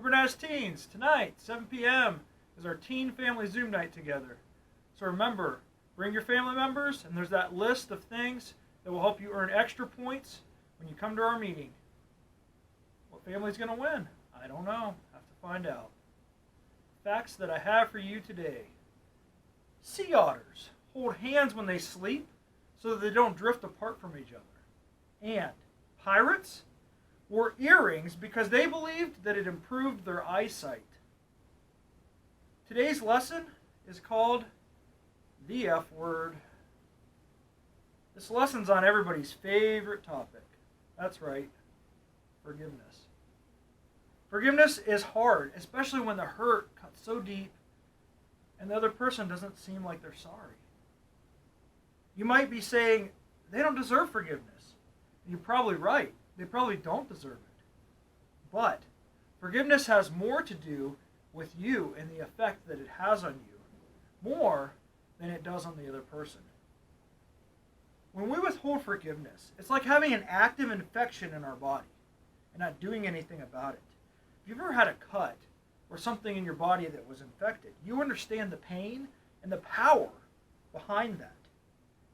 Hubbard Teens, tonight, 7 p.m., is our teen family Zoom night together. So remember, bring your family members, and there's that list of things that will help you earn extra points when you come to our meeting. What family's going to win? I don't know. Have to find out. Facts that I have for you today. Sea otters hold hands when they sleep so that they don't drift apart from each other. And pirates wore earrings because they believed that it improved their eyesight. Today's lesson is called the F word. This lesson's on everybody's favorite topic. That's right, forgiveness. Forgiveness is hard, especially when the hurt cuts so deep and the other person doesn't seem like they're sorry. You might be saying, they don't deserve forgiveness. You're probably right. They probably don't deserve it. But forgiveness has more to do with you and the effect that it has on you, more than it does on the other person. When we withhold forgiveness, it's like having an active infection in our body and not doing anything about it. If you've ever had a cut or something in your body that was infected, you understand the pain and the power behind that.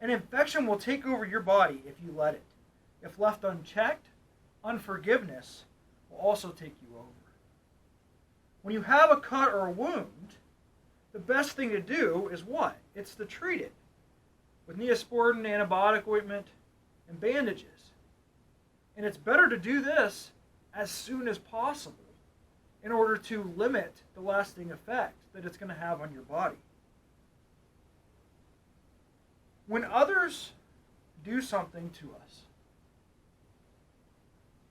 An infection will take over your body if you let it. If left unchecked, unforgiveness will also take you over. When you have a cut or a wound, the best thing to do is what? It's to treat it with Neosporin, antibiotic ointment, and bandages. And it's better to do this as soon as possible in order to limit the lasting effect that it's going to have on your body. When others do something to us,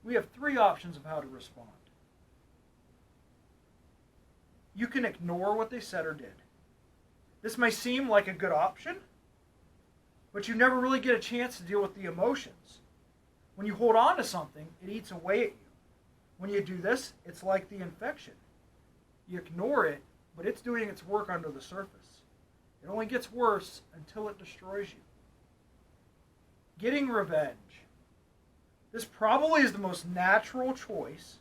we have three options of how to respond. You can ignore what they said or did. This may seem like a good option, but you never really get a chance to deal with the emotions. When you hold on to something, it eats away at you. When you do this, it's like the infection. You ignore it, but it's doing its work under the surface. It only gets worse until it destroys you. Getting revenge. This probably is the most natural choice,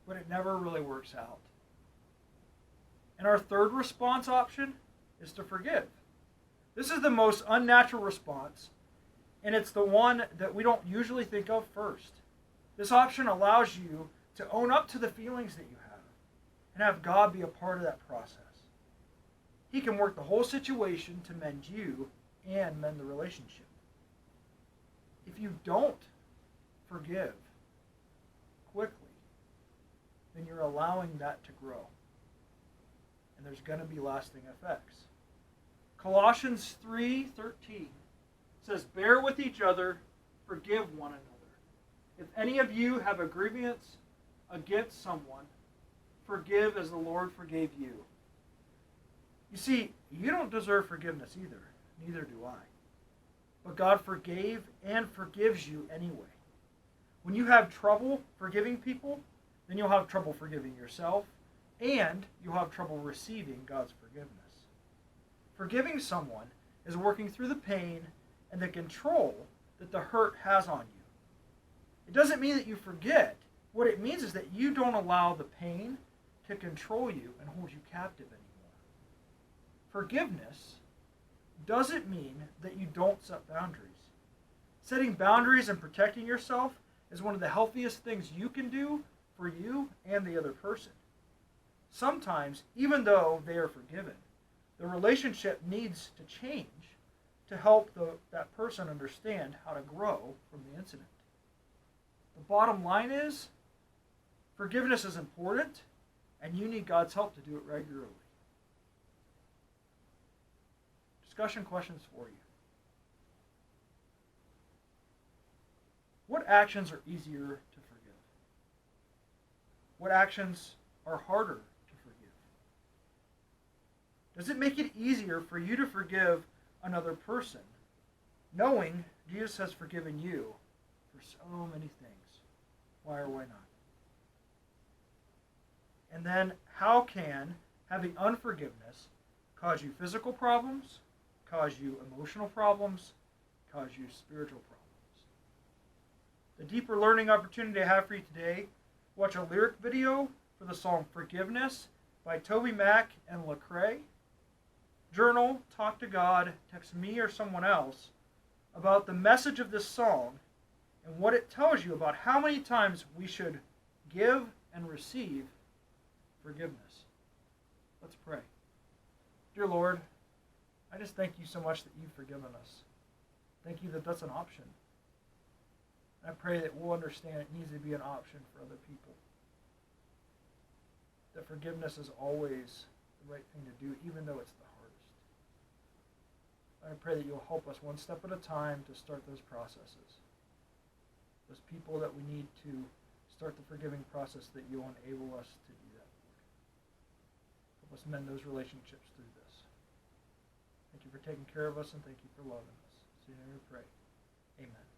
but it never really works out. And our third response option is to forgive. This is the most unnatural response, and it's the one that we don't usually think of first. This option allows you to own up to the feelings that you have and have God be a part of that process. He can work the whole situation to mend you and mend the relationship. If you don't forgive quickly, then you're allowing that to grow. And there's going to be lasting effects. Colossians 3:13 says, "Bear with each other, forgive one another. If any of you have a grievance against someone, forgive as the Lord forgave you." You see, you don't deserve forgiveness either. Neither do I. But God forgave and forgives you anyway. When you have trouble forgiving people, then you'll have trouble forgiving yourself, and you'll have trouble receiving God's forgiveness. Forgiving someone is working through the pain and the control that the hurt has on you. It doesn't mean that you forget. What it means is that you don't allow the pain to control you and hold you captive anymore. Forgiveness doesn't mean that you don't set boundaries. Setting boundaries and protecting yourself is one of the healthiest things you can do for you and the other person. Sometimes, even though they are forgiven, the relationship needs to change to help that person understand how to grow from the incident. The bottom line is, forgiveness is important, and you need God's help to do it regularly. Discussion questions for you. What actions are easier to forgive? What actions are harder to forgive? Does it make it easier for you to forgive another person, knowing Jesus has forgiven you for so many things? Why or why not? And then, how can having unforgiveness cause you physical problems, cause you emotional problems, cause you spiritual problems? The deeper learning opportunity I have for you today watch a lyric video for the song Forgiveness by Toby Mac and Lecrae. Journal, talk to God, text me or someone else about the message of this song and what it tells you about how many times we should give and receive forgiveness. Let's pray. Dear Lord, I just thank you so much that you've forgiven us. Thank you that that's an option. I pray that we'll understand it needs to be an option for other people. That forgiveness is always the right thing to do, even though it's the hardest. I pray that you'll help us one step at a time to start those processes. Those people that we need to start the forgiving process, that you'll enable us to do that, Lord. Help us mend those relationships through this. Thank you for taking care of us, and thank you for loving us. So in your name we pray. Amen.